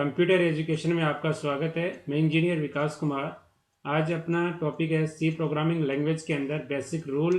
Computer education में आपका स्वागत है। मैं इंजीनियर विकास कुमार। आज अपना टॉपिक है सी प्रोग्रामिंग लैंग्वेज के अंदर बेसिक रूल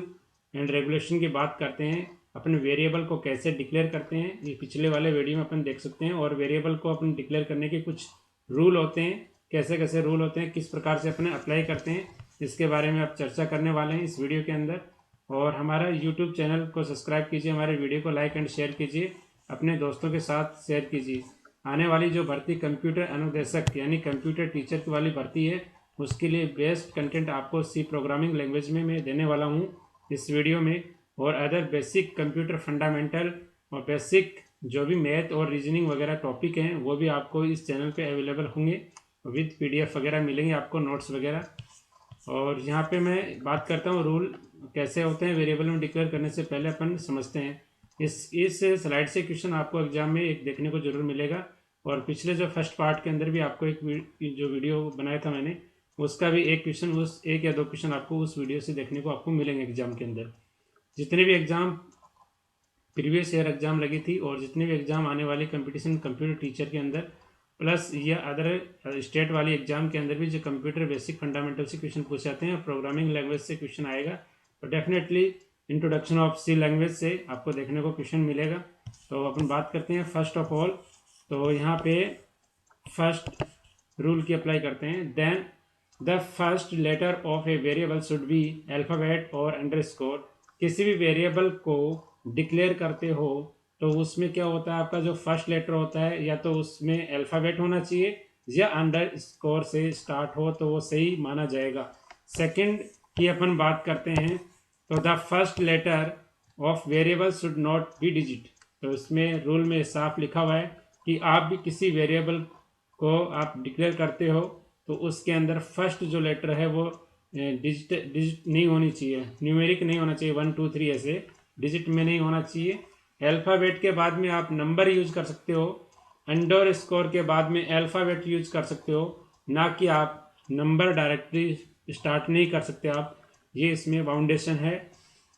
एंड रेगुलेशन की बात करते हैं। अपन वेरिएबल को कैसे डिक्लेयर करते हैं ये पिछले वाले वीडियो में अपन देख सकते हैं, और वेरिएबल को अपन डिक्लेयर करने के कुछ रूल होते हैं, कैसे कैसे रूल होते हैं, किस प्रकार से अपने अप्लाई करते हैं, इसके बारे में आप चर्चा करने वाले हैं इस वीडियो के अंदर। और हमारा यूट्यूब चैनल को सब्सक्राइब कीजिए, हमारे वीडियो को लाइक एंड शेयर कीजिए, अपने दोस्तों के साथ शेयर कीजिए। आने वाली जो भर्ती कंप्यूटर अनुदेशक यानी कंप्यूटर टीचर की वाली भर्ती है, उसके लिए बेस्ट कंटेंट आपको सी प्रोग्रामिंग लैंग्वेज में मैं देने वाला हूँ इस वीडियो में। और अदर बेसिक कंप्यूटर फंडामेंटल और बेसिक जो भी मैथ और रीजनिंग वगैरह टॉपिक हैं वो भी आपको इस चैनल पे अवेलेबल होंगे, विद पीडीएफ वगैरह मिलेंगे आपको, नोट्स वगैरह। और यहाँ पे मैं बात करता हूँ रूल कैसे होते हैं वेरिएबल में डिक्लेयर करने से पहले अपन समझते हैं। इस स्लाइड से क्वेश्चन आपको एग्जाम में एक देखने को जरूर मिलेगा, और पिछले जो फर्स्ट पार्ट के अंदर भी आपको एक जो वीडियो बनाया था मैंने, उसका भी एक क्वेश्चन, उस एक या दो क्वेश्चन आपको उस वीडियो से देखने को आपको मिलेंगे एग्जाम के अंदर। जितने भी एग्जाम प्रीवियस ईयर एग्जाम लगी थी और जितने भी एग्जाम आने वाले कंपटीशन कंप्यूटर टीचर के अंदर, प्लस या अदर स्टेट वाली एग्जाम के अंदर भी जो कंप्यूटर बेसिक फंडामेंटल से क्वेश्चन पूछे जाते हैं, प्रोग्रामिंग लैंग्वेज से क्वेश्चन आएगा, तो definitely introduction of C language से आपको देखने को क्वेश्चन मिलेगा। तो अपन बात करते हैं फर्स्ट ऑफ ऑल, तो यहाँ पे फर्स्ट रूल की अप्लाई करते हैं। Then the first letter of a variable should be alphabet और अंडरस्कोर। किसी भी वेरिएबल को डिक्लेयर करते हो तो उसमें क्या होता है, आपका जो फर्स्ट लेटर होता है या तो उसमें अल्फ़ाबेट होना चाहिए या अंडरस्कोर से स्टार्ट हो तो वो सही माना जाएगा। सेकंड की अपन बात करते हैं, तो the first letter of variable should not be digit. तो इसमें रूल में साफ लिखा हुआ है कि आप भी किसी वेरिएबल को आप डिक्लेयर करते हो तो उसके अंदर फर्स्ट जो लेटर है वो डिजिट नहीं होनी चाहिए, न्यूमेरिक नहीं होना चाहिए, 1 2 3 ऐसे डिजिट में नहीं होना चाहिए। अल्फ़ाबेट के बाद में आप नंबर यूज कर सकते हो, अंडर स्कोर के बाद में अल्फ़ाबेट यूज कर सकते हो, ना कि आप नंबर डायरेक्टली स्टार्ट नहीं कर सकते आप, ये इसमें बाउंडेशन है।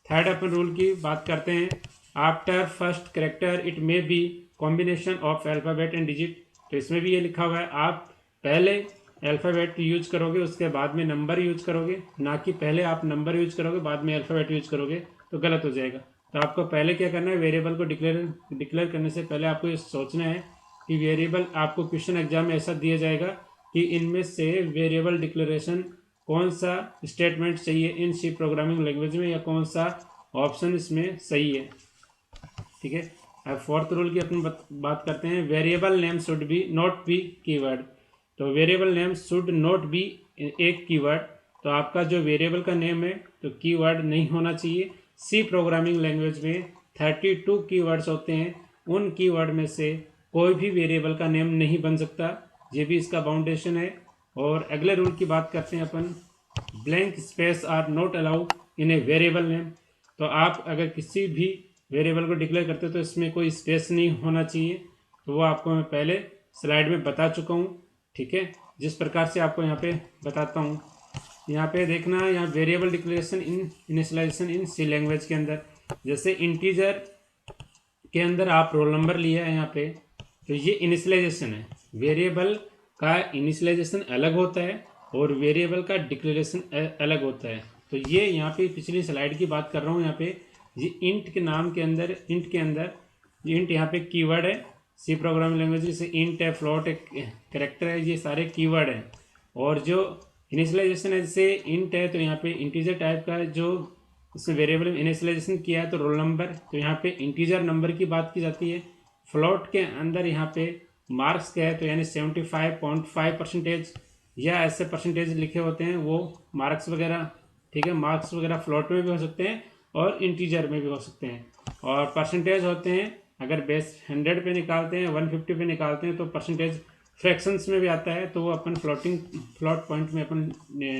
थर्ड अपन रूल की बात करते हैं, after first character it may be combination of alphabet and digit. तो इसमें भी ये लिखा हुआ है आप पहले अल्फ़ाबेट यूज करोगे उसके बाद में नंबर यूज करोगे, ना कि पहले आप नंबर यूज करोगे बाद में अल्फ़ाबेट यूज करोगे, तो गलत हो जाएगा। तो आपको पहले क्या करना है, वेरिएबल को डिक्लेयर करने से पहले आपको ये सोचना है कि वेरिएबल, आपको क्वेश्चन एग्जाम में ऐसा दिया जाएगा कि इनमें से वेरिएबल डिक्लेरेशन कौन सा स्टेटमेंट चाहिए इन सी प्रोग्रामिंग लैंग्वेज में, या कौन सा ऑप्शन इसमें सही है। ठीक है। अब फोर्थ रूल की अपन बात करते हैं, variable name should be not be keyword. तो variable name should not be एक कीवर्ड। तो आपका जो वेरिएबल का नेम है तो कीवर्ड नहीं होना चाहिए। सी प्रोग्रामिंग लैंग्वेज में 32 कीवर्ड्स होते हैं, उन कीवर्ड में से कोई भी वेरिएबल का नेम नहीं बन सकता, ये भी इसका बाउंडेशन है। और अगले रूल की बात करते हैं अपन, blank space are not allowed in a variable name. तो आप अगर किसी भी वेरिएबल को डिक्लेयर करते हो तो इसमें कोई स्पेस नहीं होना चाहिए, तो वो आपको मैं पहले स्लाइड में बता चुका हूँ। ठीक है, जिस प्रकार से आपको यहाँ पे बताता हूँ, यहाँ पे देखना, यहाँ वेरिएबल डिक्लेरेशन इन इनिशियलाइजेशन इन सी लैंग्वेज के अंदर, जैसे इंटीजर के अंदर आप रोल नंबर लिया है यहाँ पे, तो ये इनिशियलाइजेशन है। वेरिएबल का इनिशियलाइजेशन अलग होता है और वेरिएबल का डिक्लेरेशन अलग होता है। तो ये यहाँ पे पिछली स्लाइड की बात कर रहा हूँ, यहाँ पे ये इंट के नाम के अंदर, इंट के अंदर, इंट यहाँ पे कीवर्ड है। सी प्रोग्रामिंग लैंग्वेज जैसे इंट है, फ्लोट है, कैरेक्टर है, ये सारे कीवर्ड हैं। और जो इनिशियलाइजेशन है, जैसे इंट है तो यहाँ पे इंटीजर टाइप का जो इसमें वेरिएबल में इनिशियलाइजेशन किया है तो रोल नंबर, तो यहाँ पे इंटीजर नंबर की बात की जाती है। फ्लोट के अंदर यहाँ पे मार्क्स क्या है, तो यानी 75.5% या ऐसे परसेंटेज लिखे होते हैं वो मार्क्स वगैरह। ठीक है, मार्क्स वगैरह फ्लोट में भी हो सकते हैं और इंटीजर में भी हो सकते हैं। और परसेंटेज होते हैं, अगर बेस 100 पे निकालते हैं, 150 पे निकालते हैं तो परसेंटेज फ्रैक्शंस में भी आता है, तो वो अपन फ्लोट पॉइंट में अपन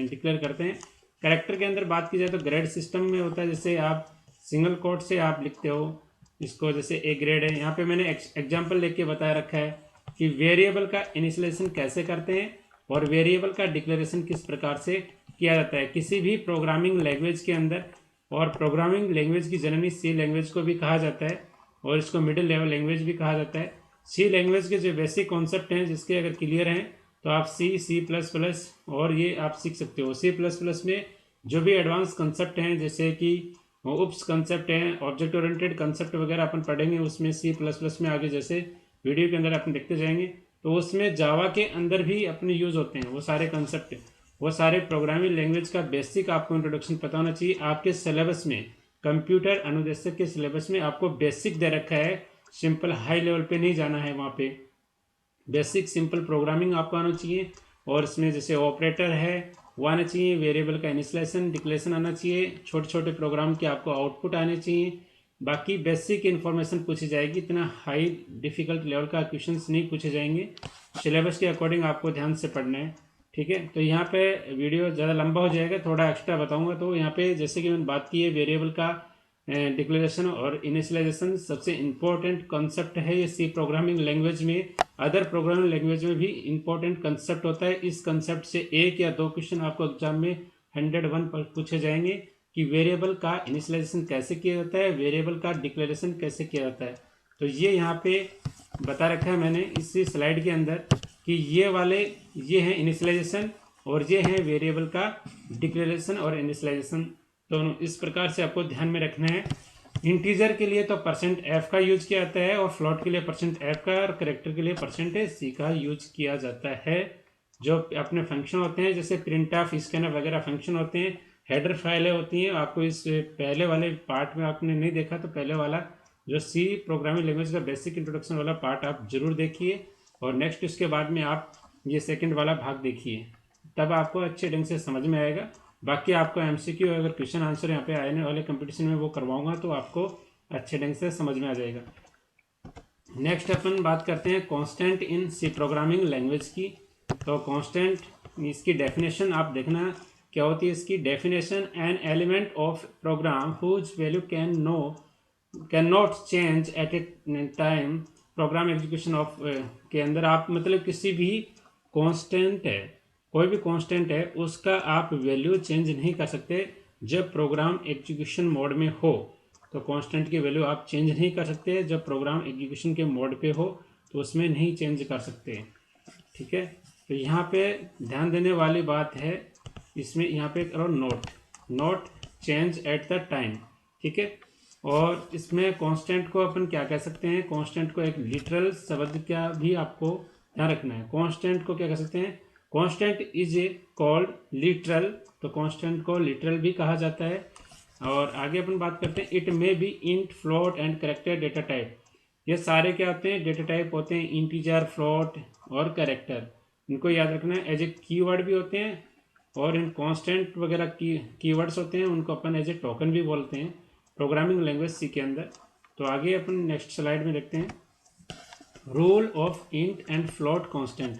डिक्लेयर करते हैं। कैरेक्टर के अंदर बात की जाए तो ग्रेड सिस्टम में होता है, जैसे आप सिंगल कोट से आप लिखते हो इसको, जैसे ए ग्रेड है। यहाँ पे मैंने एग्जाम्पल लेके बताया रखा है कि वेरिएबल का इनिशियलाइजेशन कैसे करते हैं और वेरिएबल का डिक्लेरेशन किस प्रकार से किया जाता है किसी भी प्रोग्रामिंग लैंग्वेज के अंदर। और प्रोग्रामिंग लैंग्वेज की जननी सी लैंग्वेज को भी कहा जाता है और इसको मिडिल लेवल लैंग्वेज भी कहा जाता है। सी लैंग्वेज के जो बेसिक कॉन्सेप्ट हैं जिसके अगर क्लियर हैं तो आप C++ और ये आप सीख सकते हो। C++ में जो भी एडवांस कंसेप्ट हैं जैसे कि उप्स कंसेप्ट हैं, ऑब्जेक्ट ओरिएंटेड कंसेप्ट वगैरह अपन पढ़ेंगे उसमें C++ में आगे, जैसे वीडियो के अंदर अपन देखते जाएंगे। तो उसमें जावा के अंदर भी अपने यूज़ होते हैं वो सारे कंसेप्ट, वो सारे प्रोग्रामिंग लैंग्वेज का बेसिक आपको इंट्रोडक्शन पता होना चाहिए। आपके सिलेबस में, कंप्यूटर अनुदेशक के सिलेबस में आपको बेसिक दे रखा है, सिंपल हाई लेवल पे नहीं जाना है, वहाँ पे बेसिक सिंपल प्रोग्रामिंग आपको आना चाहिए। और इसमें जैसे ऑपरेटर है वो आना चाहिए, वेरिएबल का इनिशियलाइजेशन डिक्लेरेशन आना चाहिए, छोटे छोटे प्रोग्राम के आपको आउटपुट आने चाहिए। बाकी बेसिक इन्फॉर्मेशन पूछी जाएगी, इतना हाई डिफिकल्ट लेवल का क्वेश्चंस नहीं पूछे जाएंगे। सिलेबस के अकॉर्डिंग आपको ध्यान से पढ़ना है, ठीक है। तो यहाँ पे वीडियो ज़्यादा लंबा हो जाएगा, थोड़ा एक्स्ट्रा बताऊँगा। तो यहाँ पे जैसे कि मैंने बात की है वेरिएबल का डिक्लेरेशन और इनिशियलाइजेशन सबसे इम्पोर्टेंट कॉन्सेप्ट है ये सी प्रोग्रामिंग लैंग्वेज में। अदर प्रोग्रामिंग लैंग्वेज में भी इम्पोर्टेंट कंसेप्ट होता है। इस कंसेप्ट से 1 या 2 क्वेश्चन आपको एग्जाम में 101 पर पूछे जाएंगे कि वेरिएबल का इनिशियलाइजेशन कैसे किया जाता है, वेरिएबल का डिक्लेरेशन कैसे किया जाता है। तो ये यहाँ पे बता रखा है मैंने इसी स्लाइड के अंदर कि ये हैं इनिशियलाइजेशन और ये हैं वेरिएबल का डिक्लेरेशन और इनिशियलाइजेशन दोनों। इस प्रकार से आपको ध्यान में रखना है। इंटीजर के लिए तो %f का यूज किया जाता है और फ्लोट के लिए %f का और कैरेक्टर के लिए %c का यूज किया जाता है। जो अपने फंक्शन होते हैं जैसे प्रिंट ऑफ, स्कैनर वगैरह फंक्शन होते हैं, हेडर फाइलें होती हैं। आपको इस पहले वाले पार्ट में आपने नहीं देखा तो पहले वाला जो सी प्रोग्रामिंग लैंग्वेज का बेसिक इंट्रोडक्शन वाला पार्ट आप जरूर देखिए और नेक्स्ट उसके बाद में आप ये सेकंड वाला भाग देखिए, तब आपको अच्छे ढंग से समझ में आएगा। बाकी आपको एमसीक्यू अगर क्वेश्चन आंसर यहाँ पे आने वाले कंपटीशन में वो करवाऊंगा तो आपको अच्छे ढंग से समझ में आ जाएगा। नेक्स्ट अपन बात करते हैं constant in C programming language की। तो कांस्टेंट इसकी डेफिनेशन आप देखना क्या होती है। इसकी definition, an element of program whose value can not change at a time program execution of के अंदर आप मतलब किसी भी कांस्टेंट है, कोई भी कांस्टेंट है उसका आप वैल्यू चेंज नहीं कर सकते जब प्रोग्राम एग्जीक्यूशन मोड में हो। तो कांस्टेंट की वैल्यू आप चेंज नहीं कर सकते जब प्रोग्राम एग्जीक्यूशन के मोड पे हो, तो उसमें नहीं चेंज कर सकते, ठीक है। तो यहाँ पे ध्यान देने वाली बात है, इसमें यहाँ पे करो note change at the time, ठीक है। और इसमें कांस्टेंट को अपन क्या कह सकते हैं, कांस्टेंट को एक लिटरल शब्द का भी आपको ध्यान रखना है। कांस्टेंट को क्या कह सकते हैं, constant is A called literal, तो कांस्टेंट को लिटरल भी कहा जाता है। और आगे अपन बात करते हैं, it may be int, float and character data type. ये सारे क्या होते हैं, डेटा टाइप होते हैं, इंटीजर, फ्लोट और कैरेक्टर। इनको याद रखना है। एज ए कीवर्ड भी होते हैं और इन कांस्टेंट वगैरह की कीवर्ड्स होते हैं, उनको अपन एज ए टोकन भी बोलते हैं प्रोग्रामिंग लैंग्वेज सी के अंदर। तो आगे अपन नेक्स्ट स्लाइड में देखते हैं, rule of int and float constant.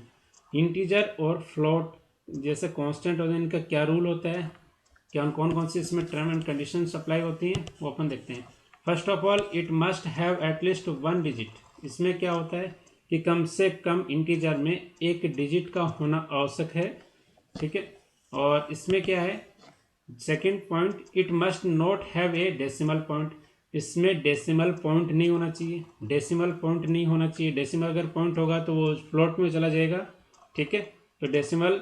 Integer और फ्लोट जैसे कांस्टेंट होते हैं, इनका क्या रूल होता है, क्या कौन सी इसमें टर्म एंड कंडीशन अप्लाई होती हैं, वो अपन देखते हैं। First of all, it must have at least 1 digit. इसमें क्या होता है कि कम से कम इंटीजर में 1 डिजिट का होना आवश्यक है, ठीक है। और इसमें क्या है, second point, it must not have a decimal point. इसमें डेसिमल पॉइंट नहीं होना चाहिए, डेसिमल पॉइंट नहीं होना चाहिए। डेसिमल अगर पॉइंट होगा तो वो फ्लोट में चला जाएगा, ठीक है। तो डेसिमल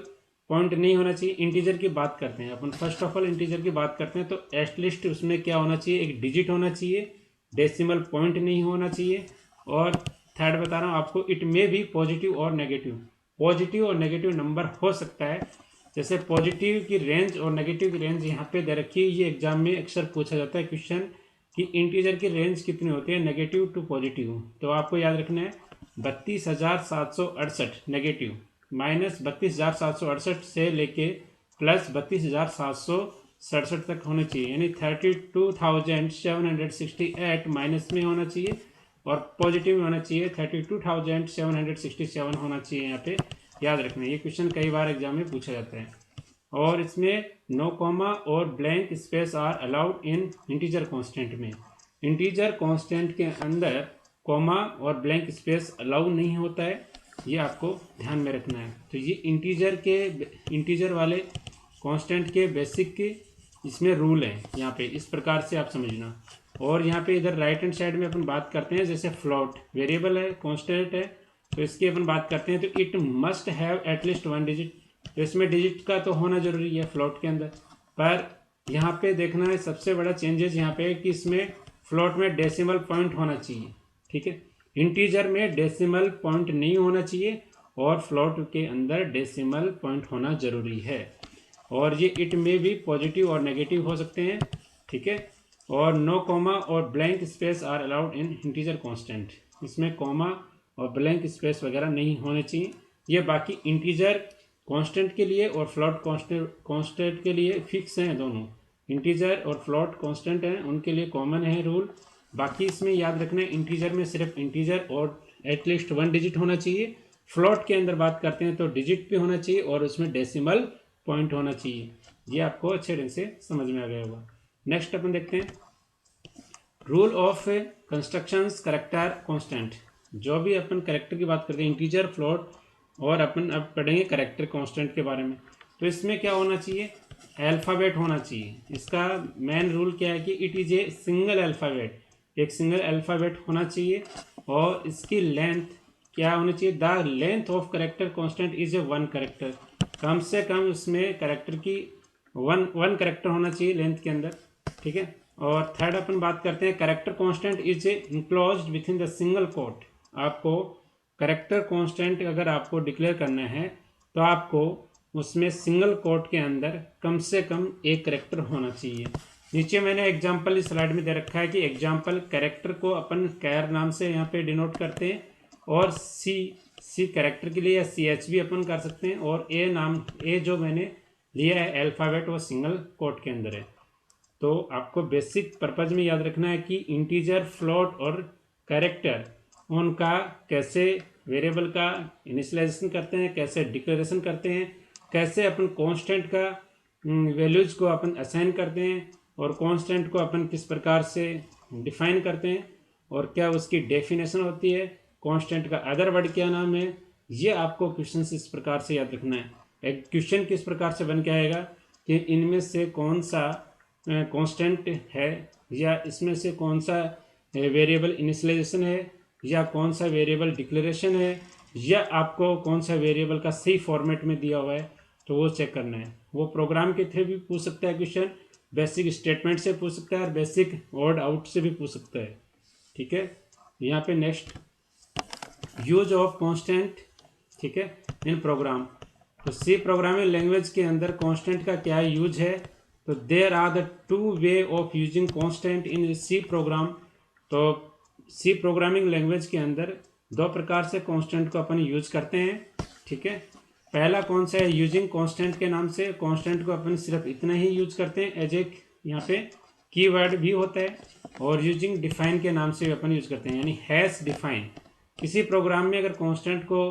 पॉइंट नहीं होना चाहिए। इंटीजर की बात करते हैं अपन, फर्स्ट ऑफ ऑल इंटीजर की बात करते हैं तो एटलीस्ट उसमें क्या होना चाहिए, 1 डिजिट होना चाहिए, डेसिमल पॉइंट नहीं होना चाहिए। और थर्ड बता रहा हूँ आपको, इट मे भी पॉजिटिव और नेगेटिव। पॉजिटिव और नेगेटिव नंबर हो सकता है, जैसे पॉजिटिव की रेंज और नेगेटिव की रेंज यहाँ पे दे रखी है। ये एग्जाम में अक्सर पूछा जाता है क्वेश्चन कि इंटीजर की रेंज कितनी होती है नेगेटिव टू पॉजिटिव। तो आपको याद रखना है 32,768 नेगेटिव, माइनस 32,768 से लेके प्लस 32,767 तक होना चाहिए, यानी 32,768 माइनस में होना चाहिए और पॉजिटिव में होना चाहिए 32,767 होना चाहिए। यहाँ पे याद रखना, ये क्वेश्चन कई बार एग्जाम में पूछा जाता है। और इसमें नो कॉमा और blank space are allowed in integer constant में। इंटीजर कांस्टेंट के अंदर कॉमा और ब्लैंक स्पेस अलाउ नहीं होता है, ये आपको ध्यान में रखना है। तो ये इंटीजर वाले कांस्टेंट के बेसिक के इसमें रूल हैं यहाँ पे, इस प्रकार से आप समझना। और यहाँ पे इधर राइट हैंड साइड में अपन बात करते हैं, जैसे फ्लोट वेरिएबल है, कांस्टेंट है, तो इसकी अपन बात करते हैं, तो it must have at least 1 digit, तो इसमें डिजिट का तो होना जरूरी है फ्लोट के अंदर। पर यहाँ पे देखना है सबसे बड़ा चेंजेस यहाँ पे कि इसमें फ्लोट में डेसिमल पॉइंट होना चाहिए, ठीक है। इंटीजर में डेसिमल पॉइंट नहीं होना चाहिए और फ्लोट के अंदर डेसिमल पॉइंट होना जरूरी है। और ये इट में भी पॉजिटिव और नेगेटिव हो सकते हैं, ठीक है। और नो कॉमा और blank space are allowed in integer constant, इसमें कॉमा और ब्लैंक स्पेस वगैरह नहीं होने चाहिए। ये बाकी इंटीजर कांस्टेंट के लिए और फ्लोट कांस्टेंट के लिए फिक्स हैं, दोनों इंटीजर और फ्लोट कांस्टेंट हैं उनके लिए कॉमन है रूल। बाकी इसमें याद रखना है इंटीजर में सिर्फ इंटीजर और एटलीस्ट 1 डिजिट होना चाहिए। फ्लोट के अंदर बात करते हैं तो डिजिट भी होना चाहिए और उसमें डेसिमल पॉइंट होना चाहिए। ये आपको अच्छे ढंग से समझ में आ गया होगा। नेक्स्ट अपन देखते हैं rule of constructions character constant. जो भी अपन करेक्टर की बात करते हैं इंटीजर फ्लोट, और अपन अब पढ़ेंगे करेक्टर कांस्टेंट के बारे में। तो इसमें क्या होना चाहिए, अल्फ़ाबेट होना चाहिए। इसका मेन रूल क्या है कि it is a single alphabet, एक सिंगल अल्फ़ाबेट होना चाहिए। और इसकी लेंथ क्या होनी चाहिए, the length of character constant is a 1 character, कम से कम उसमें करेक्टर की वन करेक्टर होना चाहिए लेंथ के अंदर, ठीक है। और थर्ड अपन बात करते हैं character constant is enclosed with in the single quote. आपको करेक्टर कांस्टेंट अगर आपको डिक्लेयर करना है तो आपको उसमें सिंगल कोट के अंदर कम से कम एक करेक्टर होना चाहिए। नीचे मैंने एग्जाम्पल इस स्लाइड में दे रखा है कि एग्जाम्पल करेक्टर को अपन कैर नाम से यहाँ पे डिनोट करते हैं, और सी करेक्टर के लिए या CH भी अपन कर सकते हैं, और ए जो मैंने लिया है अल्फ़ाबेट वो सिंगल कोट के अंदर है। तो आपको बेसिक पर्पज में याद रखना है कि इंटीजर फ्लोट और कैरेक्टर उनका कैसे वेरिएबल का इनिशियलाइजेशन करते हैं, कैसे डिक्लेरेशन करते हैं, कैसे अपन कांस्टेंट का वैल्यूज को अपन असाइन करते हैं, और कांस्टेंट को अपन किस प्रकार से डिफाइन करते हैं, और क्या उसकी डेफिनेशन होती है, कांस्टेंट का अदर वर्ड क्या नाम है। ये आपको क्वेश्चन इस प्रकार से याद रखना है। एक क्वेश्चन किस प्रकार से बन के आएगा कि इनमें से कौन सा कांस्टेंट है, या इसमें से कौन सा वेरिएबल इनिशियलाइजेशन है, या कौन सा वेरिएबल डिक्लेरेशन है, या आपको कौन सा वेरिएबल का सही फॉर्मेट में दिया हुआ है, तो वो चेक करना है। वो प्रोग्राम के थ्रू भी पूछ सकता है क्वेश्चन, बेसिक स्टेटमेंट से पूछ सकता है, और बेसिक वर्ड आउट से भी पूछ सकता है, ठीक है। यहाँ पे नेक्स्ट यूज ऑफ कांस्टेंट, ठीक है, इन प्रोग्राम। तो सी प्रोग्रामिंग लैंग्वेज के अंदर कांस्टेंट का क्या यूज है, तो there are the 2 way of using constant in C program. तो सी प्रोग्रामिंग लैंग्वेज के अंदर 2 प्रकार से कांस्टेंट को अपन यूज करते हैं, ठीक है। पहला कौन सा है, यूजिंग कांस्टेंट के नाम से कांस्टेंट को अपन सिर्फ इतना ही यूज करते हैं, एज ए यहाँ पे कीवर्ड भी होता है। और यूजिंग डिफाइन के नाम से अपन यूज करते हैं, यानी हैश डिफाइन। किसी प्रोग्राम में अगर कांस्टेंट को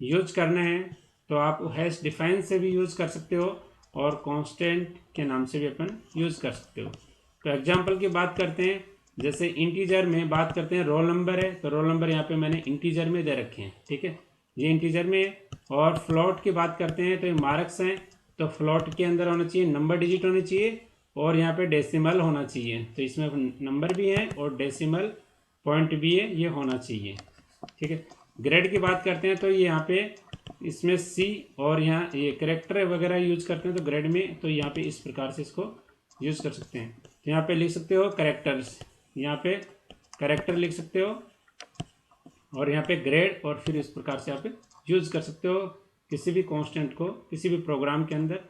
यूज करना है तो आप हैश डिफाइन से भी यूज कर सकते हो, और कांस्टेंट के नाम से भी अपन यूज कर सकते हो। तो एग्जांपल की बात करते हैं, जैसे इंटीजर में बात करते हैं रोल नंबर है, तो रोल नंबर यहाँ पे मैंने इंटीजर में दे रखे हैं, ठीक है, ये इंटीजर में है। और फ्लोट की बात करते हैं तो ये मार्क्स हैं, तो फ्लोट के अंदर होना चाहिए नंबर डिजिट होने चाहिए, और यहाँ पे डेसिमल होना चाहिए। तो इसमें नंबर भी है और डेसिमल पॉइंट भी है, ये होना चाहिए, ठीक है। ग्रेड की बात करते हैं तो ये यहाँ पे इसमें सी और यहाँ ये करेक्टर वगैरह यूज करते हैं, तो ग्रेड में तो यहाँ पे इस प्रकार से इसको यूज कर सकते हैं। तो यहाँ पे लिख सकते हो करेक्टर्स, यहाँ पे करेक्टर लिख सकते हो, और यहाँ पे ग्रेड, और फिर इस प्रकार से आप यूज कर सकते हो किसी भी कांस्टेंट को। किसी भी प्रोग्राम के अंदर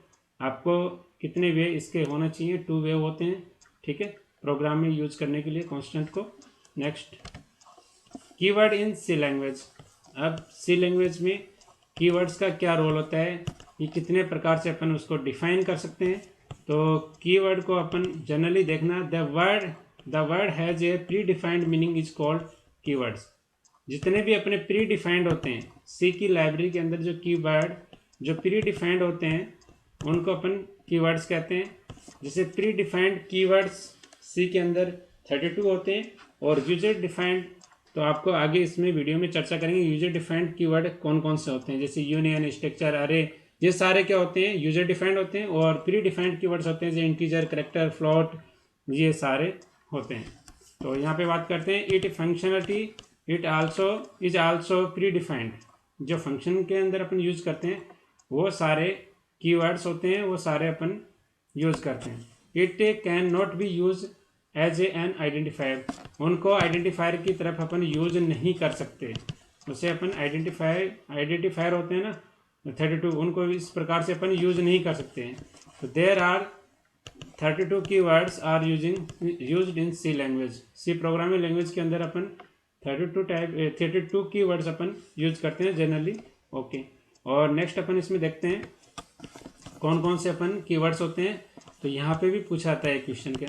आपको कितने वे इसके होना चाहिए, 2 वे होते हैं, ठीक है, प्रोग्राम में यूज करने के लिए कांस्टेंट को। Next keyword in C language. अब सी लैंग्वेज में कीवर्ड्स का क्या रोल होता है, ये कितने प्रकार से अपन उसको डिफाइन कर सकते हैं। तो कीवर्ड को अपन जनरली देखना, the word has a pre defined meaning is called keywords. जितने भी अपने प्री डिफाइंड होते हैं सी की लाइब्रेरी के अंदर, जो कीवर्ड जो प्री डिफाइंड होते हैं उनको अपन कीवर्ड्स कहते हैं। जैसे प्री डिफाइंड कीवर्ड्स सी के अंदर 32 होते हैं, और यूजर डिफाइंड तो आपको आगे इसमें वीडियो में चर्चा करेंगे यूजर डिफाइंड कीवर्ड कौन कौन से होते हैं। जैसे यूनियन, स्ट्रक्चर, अरे, ये सारे क्या होते हैं, यूजर डिफाइंड होते हैं। और प्री डिफाइंड कीवर्ड्स होते हैं जैसे इंटीजर, करेक्टर, फ्लोट, ये सारे होते हैं। तो यहाँ पे बात करते हैं it functionality it also pre defined. जो फंक्शन के अंदर अपन यूज करते हैं वो सारे कीवर्ड्स होते हैं, वो सारे अपन यूज करते हैं। It can not be use as an identifier. उनको आइडेंटिफायर की तरफ अपन यूज नहीं कर सकते। उसे अपन आइडेंटिफायर होते हैं ना 32, उनको इस प्रकार से अपन यूज नहीं कर सकते हैं। तो there are 32 keywords are used in C language. C programming language के अंदर अपन 32 कीवर्ड्स अपन यूज करते हैं जनरली। ओके, और नेक्स्ट अपन इसमें देखते हैं कौन कौन से अपन कीवर्ड्स होते हैं। तो यहाँ पे भी पूछा जाता है क्वेश्चन के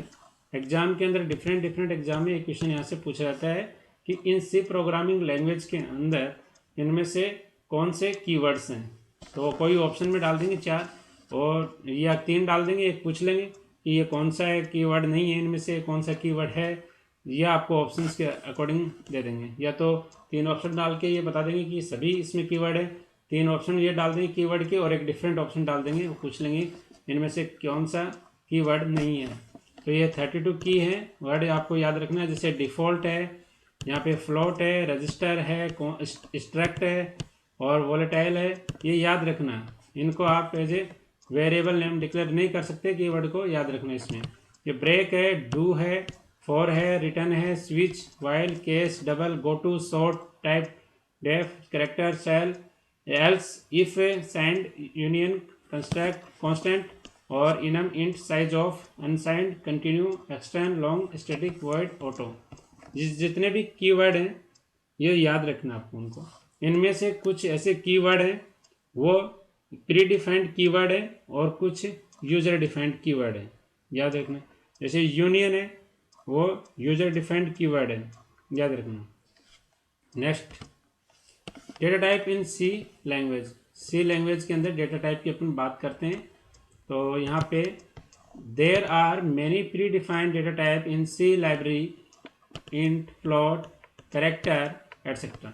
एग्जाम के अंदर, डिफरेंट एग्जाम में एक क्वेश्चन यहाँ से पूछा जाता है कि इन सी प्रोग्रामिंग लैंग्वेज के अंदर इनमें से कौन से कीवर्ड्स हैं। तो कोई ऑप्शन में डाल देंगे 4 और या 3 डाल देंगे, एक पूछ लेंगे कि ये कौन सा है कीवर्ड नहीं है, इनमें से कौन सा कीवर्ड है, ये आपको ऑप्शंस के अकॉर्डिंग दे देंगे। या तो 3 ऑप्शन डाल के ये बता देंगे कि सभी इसमें कीवर्ड है, 3 ऑप्शन ये डाल देंगे कीवर्ड के और एक डिफरेंट ऑप्शन डाल देंगे, वो पूछ लेंगे इनमें से कौन सा कीवर्ड नहीं है। तो ये 32 की है वर्ड आपको याद रखना है। जैसे डिफ़ॉल्ट है, यहाँ पे फ्लोट है, रजिस्टर है, स्ट्रक्ट है और वोलेटाइल है, ये याद रखना। इनको आप as a variable name declare नहीं कर सकते, कीवर्ड को याद रखना इसमें। ये ब्रेक है, डू है, फॉर है, रिटर्न है, switch, while, case, double, goto, short, typedef, character, सेल, else, if, signed, union, construct, constant और enum, int, sizeof, unsigned, continue, extern, long, static, void, auto. जितने भी keyword हैं ये याद रखना आपको उनको। इनमें से कुछ ऐसे कीवर्ड हैं वो प्री डिफाइंड कीवर्ड है और कुछ यूजर डिफाइंड कीवर्ड है, याद रखना। जैसे यूनियन है वो यूजर डिफाइंड कीवर्ड है, याद रखना। Next, data type in C language. C language के अंदर डेटा टाइप की अपन बात करते हैं। तो यहाँ पे there are many predefined data type in C library, int, float, character etcetera.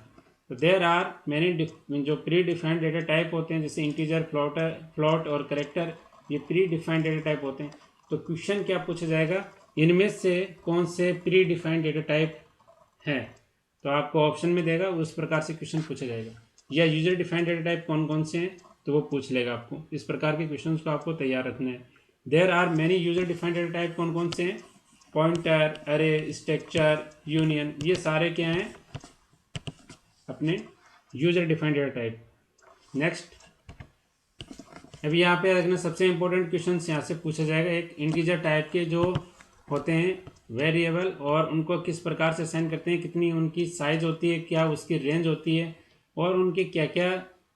तो देयर आर मैनी जो प्री डिफाइंड डेटा टाइप होते हैं, जैसे इंटीजर, फ्लोट और कैरेक्टर, ये प्री डिफाइंड डेटा टाइप होते हैं। तो क्वेश्चन क्या पूछा जाएगा, इनमें से कौन से प्री डिफाइंड डेटा टाइप हैं। तो आपको ऑप्शन में देगा, उस प्रकार से क्वेश्चन पूछा जाएगा। या यूजर डिफाइंड डेटा टाइप कौन कौन से हैं तो वो पूछ लेगा आपको। इस प्रकार के क्वेश्चन को आपको तैयार रखना है। There are many user defined data type कौन कौन से हैं, पॉइंटर, अरे, स्ट्रक्चर, यूनियन, ये सारे क्या हैं अपने user defined data type. Next, अभी यहाँ पे रखना सबसे इंपॉर्टेंट क्वेश्चन यहाँ से पूछा जाएगा। एक इंटीजर टाइप के जो होते हैं वेरिएबल और उनको किस प्रकार से असाइन करते हैं, कितनी उनकी साइज होती है, क्या उसकी रेंज होती है और उनके क्या क्या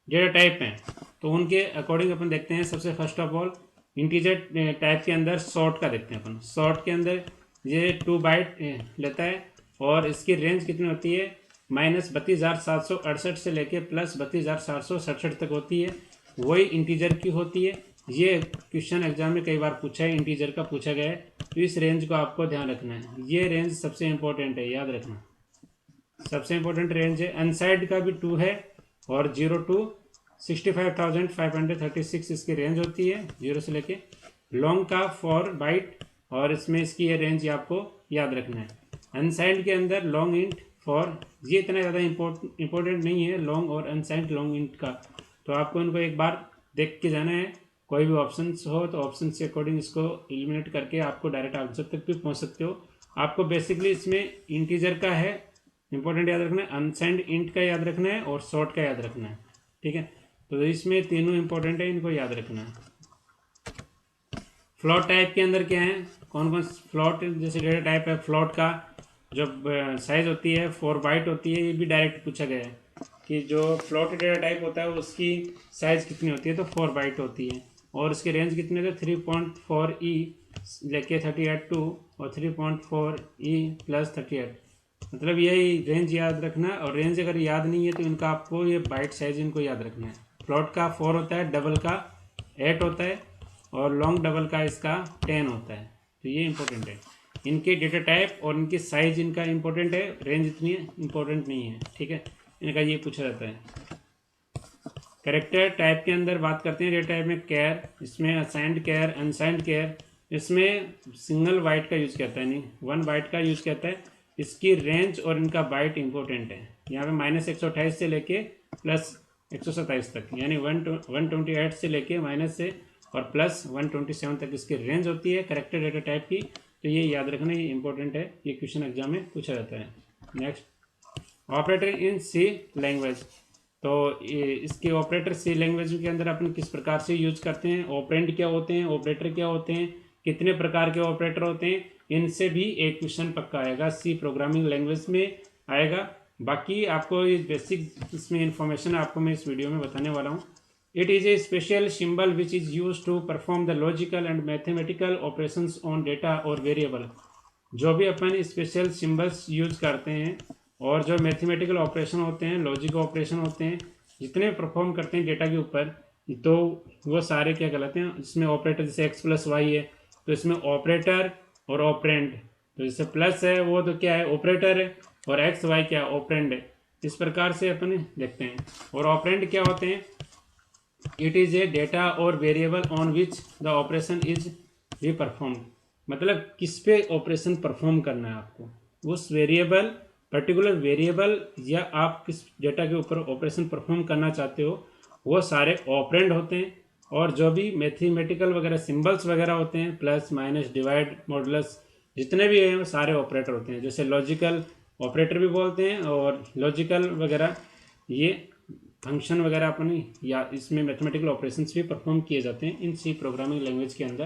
डेटा टाइप हैं, तो उनके अकॉर्डिंग अपन देखते हैं। सबसे first of all integer type के अंदर सॉर्ट का देखते हैं अपन। सॉर्ट के अंदर ये 2 बाइट लेता है और इसकी रेंज कितनी होती है, -32,768 से लेके +32,467 तक होती है, वही इंटीजर की होती है। ये क्वेश्चन एग्जाम में कई बार पूछा है, इंटीजर का पूछा गया है, तो इस रेंज को आपको ध्यान रखना है। ये रेंज सबसे इंपॉर्टेंट है, याद रखना, सबसे इंपॉर्टेंट रेंज है। अनसाइड का भी 2 है और 0 to 65,536 इसकी रेंज होती है, 0 से लेके। लॉन्ग का 4 बाइट और इसमें इसकी ये रेंज आपको याद रखना है। अनसाइंड के अंदर लॉन्ग इंट 4, ये इतना ज़्यादा इंपॉर्टेंट नहीं है लॉन्ग और अनसाइंड लॉन्ग इंट का, तो आपको इनको एक बार देख के जाना है। कोई भी ऑप्शन हो तो ऑप्शन के अकॉर्डिंग इसको एलिमिनेट करके आपको डायरेक्ट आंसर तक भी पहुंच सकते हो। आपको बेसिकली इसमें इंटीजर का है इंपॉर्टेंट याद रखना है, अनसाइंड इंट का याद रखना है और शॉर्ट का याद रखना है, ठीक है। तो इसमें तीनों इंपॉर्टेंट है, इनको याद रखना है। फ्लोट टाइप के अंदर क्या है, कौन कौन फ्लोट जैसे डेटा टाइप है, फ्लोट का जो साइज होती है 4 बाइट होती है, ये भी डायरेक्ट पूछा गया है कि जो फ्लोट डेटा टाइप होता है उसकी साइज़ कितनी होती है, तो 4 बाइट होती है और इसकी रेंज कितनी होती है 3.4 ई लेके 38 और 3.4 ई + 38, मतलब यही रेंज याद रखना है। और रेंज अगर याद नहीं है तो इनका आपको ये बाइट साइज इनको याद रखना है। फ्लोट का 4 होता है, डबल का 8 होता है और लॉन्ग डबल का इसका 10 होता है, तो ये इंपॉर्टेंट है। इनके डेटा टाइप और इनकी साइज इनका इंपॉर्टेंट है, रेंज इतनी इंपॉर्टेंट नहीं है, ठीक है। इनका ये पूछा जाता है। कैरेक्टर टाइप के अंदर बात करते हैं, डेटा टाइप में कैर, इसमें असाइंड कैर, अनसाइंड कैर, इसमें सिंगल बाइट का यूज़ करता है, नहीं 1 बाइट का यूज़ करता है। इसकी रेंज और इनका बाइट इंपॉर्टेंट है। यहाँ पे -128 से लेके +127 तक, यानी 128 से लेके माइनस से और +127 तक इसकी रेंज होती है करेक्टर डेटा टाइप की। तो ये याद रखना, ये इंपॉर्टेंट है, ये क्वेश्चन एग्जाम में पूछा जाता है। नेक्स्ट, ऑपरेटर इन सी लैंग्वेज। तो इसके ऑपरेटर सी लैंग्वेज के अंदर अपन किस प्रकार से यूज करते हैं, ऑपरेंड क्या होते हैं, ऑपरेटर क्या होते हैं, कितने प्रकार के ऑपरेटर होते हैं, इनसे भी एक क्वेश्चन पक्का आएगा, सी प्रोग्रामिंग लैंग्वेज में आएगा। बाकी आपको ये बेसिक इसमें इंफॉर्मेशन आपको मैं इस वीडियो में बताने वाला हूँ। It is a special symbol which is use to perform the logical and mathematical operations on data और वेरिएबल। जो भी अपन स्पेशल सिंबल्स यूज करते हैं और जो मैथमेटिकल ऑपरेशन होते हैं, लॉजिक ऑपरेशन होते हैं, जितने परफॉर्म करते हैं डेटा के ऊपर, तो वो सारे क्या कहलाते हैं। इसमें ऑपरेटर जैसे x+y है तो इसमें ऑपरेटर और ऑपरेंड, तो जैसे प्लस है वो तो क्या है, ऑपरेटर है, और x y क्या ऑपरेंड है। इस प्रकार से अपन देखते हैं। और ऑपरेंड क्या होते हैं, इट इज़ ए डेटा और variable on which the operation is भी परफॉर्म। मतलब किस पे ऑपरेशन परफॉर्म करना है आपको, उस वेरिएबल, पर्टिकुलर वेरिएबल या आप किस डेटा के ऊपर ऑपरेशन परफॉर्म करना चाहते हो, वो सारे ऑपरेंड होते हैं। और जो भी मैथमेटिकल वगैरह सिंबल्स वगैरह होते हैं, प्लस माइनस डिवाइड मॉडुलस, जितने भी हैं वो सारे ऑपरेटर होते हैं। जैसे लॉजिकल ऑपरेटर भी बोलते हैं, और लॉजिकल वगैरह ये फंक्शन वगैरह अपन या इसमें मैथमेटिकल ऑपरेशंस भी परफॉर्म किए जाते हैं इन सी प्रोग्रामिंग लैंग्वेज के अंदर।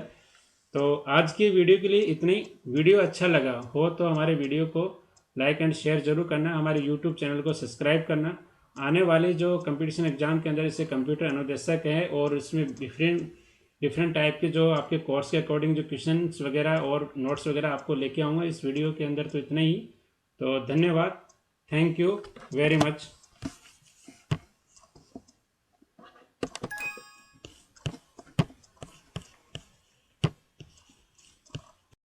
तो आज की वीडियो के लिए इतना ही। वीडियो अच्छा लगा हो तो हमारे वीडियो को लाइक एंड शेयर जरूर करना, हमारे यूट्यूब चैनल को सब्सक्राइब करना। आने वाले जो कंपटीशन एग्जाम के अंदर इसे कंप्यूटर अनुदेशक है, और इसमें डिफरेंट टाइप के जो आपके कोर्स के अकॉर्डिंग जो क्वेश्चन वगैरह और नोट्स वगैरह आपको लेके आऊँगा इस वीडियो के अंदर। तो इतना ही। तो धन्यवाद, थैंक यू वेरी मच।